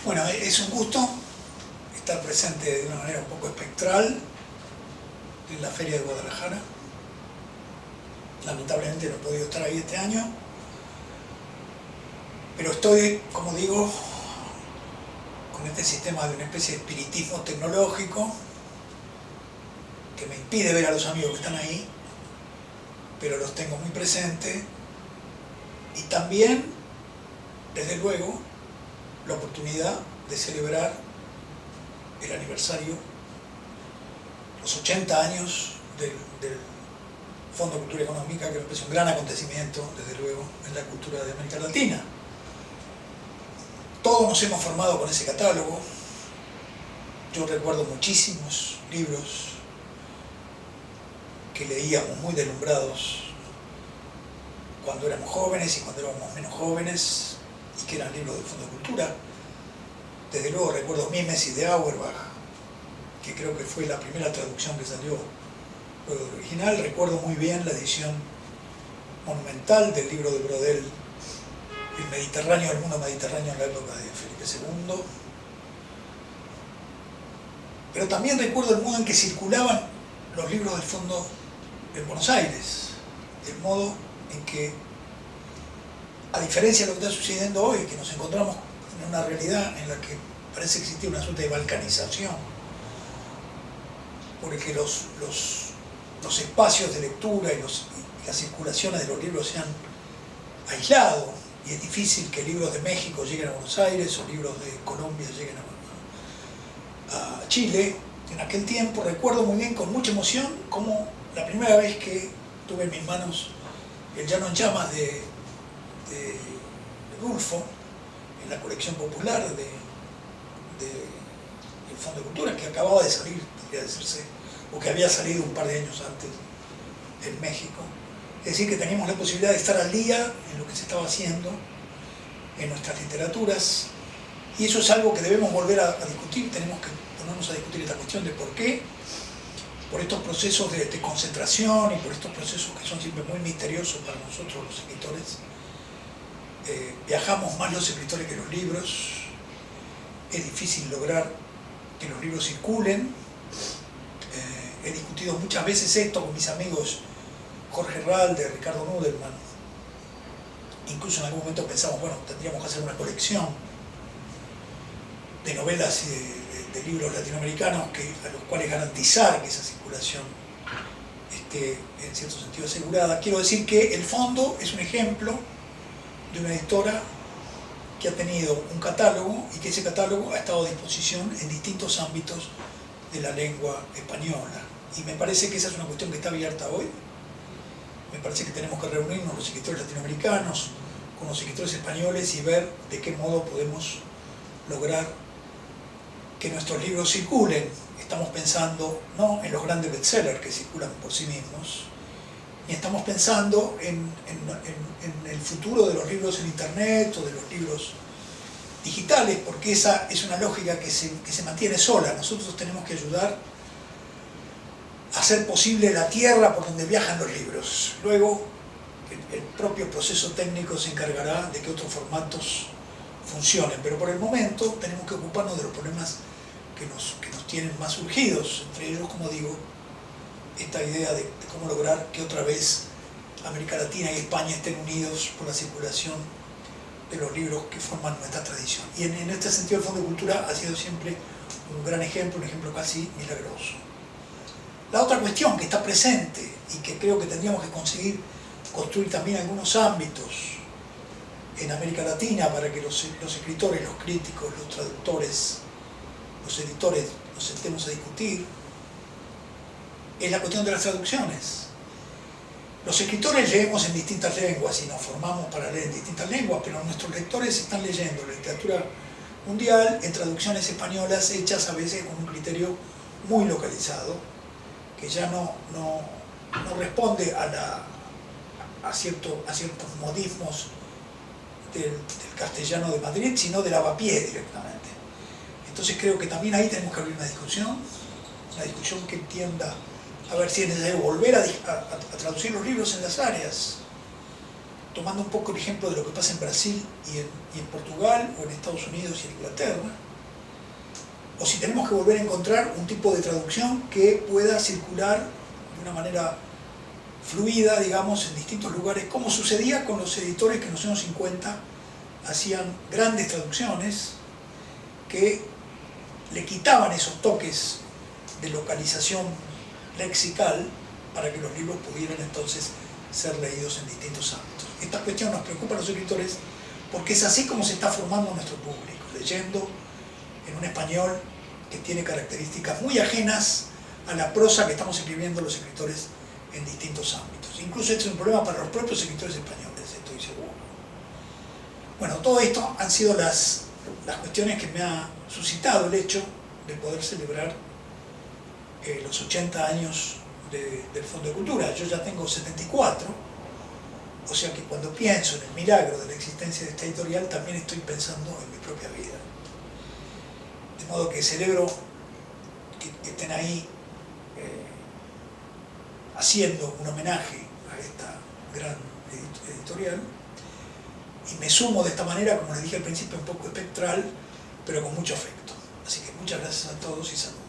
Bueno, es un gusto estar presente de una manera un poco espectral en la Feria de Guadalajara. Lamentablemente no he podido estar ahí este año, pero estoy, como digo, con este sistema de una especie de espiritismo tecnológico que me impide ver a los amigos que están ahí, pero los tengo muy presentes, y también, desde luego, la oportunidad de celebrar el aniversario, los 80 años del Fondo de Cultura Económica, que me parece un gran acontecimiento, desde luego, en la cultura de América Latina. Todos nos hemos formado con ese catálogo. Yo recuerdo muchísimos libros que leíamos muy deslumbrados cuando éramos jóvenes y cuando éramos menos jóvenes, y que eran libros del Fondo de Cultura. Desde luego recuerdo Mimesis de Auerbach, que creo que fue la primera traducción que salió luego del original. Recuerdo muy bien la edición monumental del libro de Brodel, El Mediterráneo, el mundo mediterráneo en la época de Felipe II. Pero también recuerdo el modo en que circulaban los libros del Fondo en Buenos Aires, el modo en que, a diferencia de lo que está sucediendo hoy, que nos encontramos en una realidad en la que parece existir una suerte de balcanización, porque los espacios de lectura y las circulaciones de los libros se han aislado, y es difícil que libros de México lleguen a Buenos Aires o libros de Colombia lleguen a Chile. En aquel tiempo recuerdo muy bien, con mucha emoción, como la primera vez que tuve en mis manos El Llano en Llamas de Rulfo, en la colección popular del Fondo de Cultura, que acababa de salir, podría decirse, o que había salido un par de años antes en México. Es decir, que teníamos la posibilidad de estar al día en lo que se estaba haciendo en nuestras literaturas, y eso es algo que debemos volver a discutir. Tenemos que ponernos a discutir esta cuestión de por qué, por estos procesos de concentración y por estos procesos que son siempre muy misteriosos para nosotros los escritores. Viajamos más los escritores que los libros, es difícil lograr que los libros circulen. He discutido muchas veces esto con mis amigos Jorge Ralde, Ricardo Nudelman. Incluso en algún momento pensamos, bueno, tendríamos que hacer una colección de novelas y de libros latinoamericanos a los cuales garantizar que esa circulación esté en cierto sentido asegurada. Quiero decir que el Fondo es un ejemplo de una editora que ha tenido un catálogo, y que ese catálogo ha estado a disposición en distintos ámbitos de la lengua española. Y me parece que esa es una cuestión que está abierta hoy. Me parece que tenemos que reunirnos los escritores latinoamericanos con los escritores españoles y ver de qué modo podemos lograr que nuestros libros circulen. Estamos pensando no en los grandes bestsellers que circulan por sí mismos, ni estamos pensando en el futuro de los libros en internet o de los libros digitales, porque esa es una lógica que se mantiene sola. Nosotros tenemos que ayudar a hacer posible la tierra por donde viajan los libros. Luego, el propio proceso técnico se encargará de que otros formatos funcionen, pero por el momento tenemos que ocuparnos de los problemas que nos tienen más urgidos, entre ellos, como digo, esta idea de cómo lograr que otra vez América Latina y España estén unidos por la circulación de los libros que forman nuestra tradición. Y en este sentido el Fondo de Cultura ha sido siempre un gran ejemplo, un ejemplo casi milagroso. La otra cuestión que está presente y que creo que tendríamos que conseguir construir también algunos ámbitos en América Latina para que los escritores, los críticos, los traductores, los editores nos sentemos a discutir, es la cuestión de las traducciones. Los escritores leemos en distintas lenguas y nos formamos para leer en distintas lenguas, pero nuestros lectores están leyendo la literatura mundial en traducciones españolas hechas a veces con un criterio muy localizado, que ya no responde a ciertos modismos del castellano de Madrid, sino del avapié directamente. Entonces creo que también ahí tenemos que abrir una discusión que tienda a ver si es necesario volver a traducir los libros en las áreas tomando un poco el ejemplo de lo que pasa en Brasil y en Portugal, o en Estados Unidos y en Inglaterra, o si tenemos que volver a encontrar un tipo de traducción que pueda circular de una manera fluida, digamos, en distintos lugares, como sucedía con los editores que en los años 50 hacían grandes traducciones que le quitaban esos toques de localización lexical para que los libros pudieran entonces ser leídos en distintos ámbitos. Esta cuestión nos preocupa a los escritores porque es así como se está formando nuestro público, leyendo en un español que tiene características muy ajenas a la prosa que estamos escribiendo los escritores en distintos ámbitos. Incluso este es un problema para los propios escritores españoles, estoy seguro. Bueno, todo esto han sido las cuestiones que me ha suscitado el hecho de poder celebrar los 80 años del Fondo de Cultura. Yo ya tengo 74, o sea que cuando pienso en el milagro de la existencia de esta editorial, también estoy pensando en mi propia vida. De modo que celebro que estén ahí haciendo un homenaje a esta gran editorial, y me sumo de esta manera, como les dije al principio, un poco espectral, pero con mucho afecto. Así que muchas gracias a todos y saludos.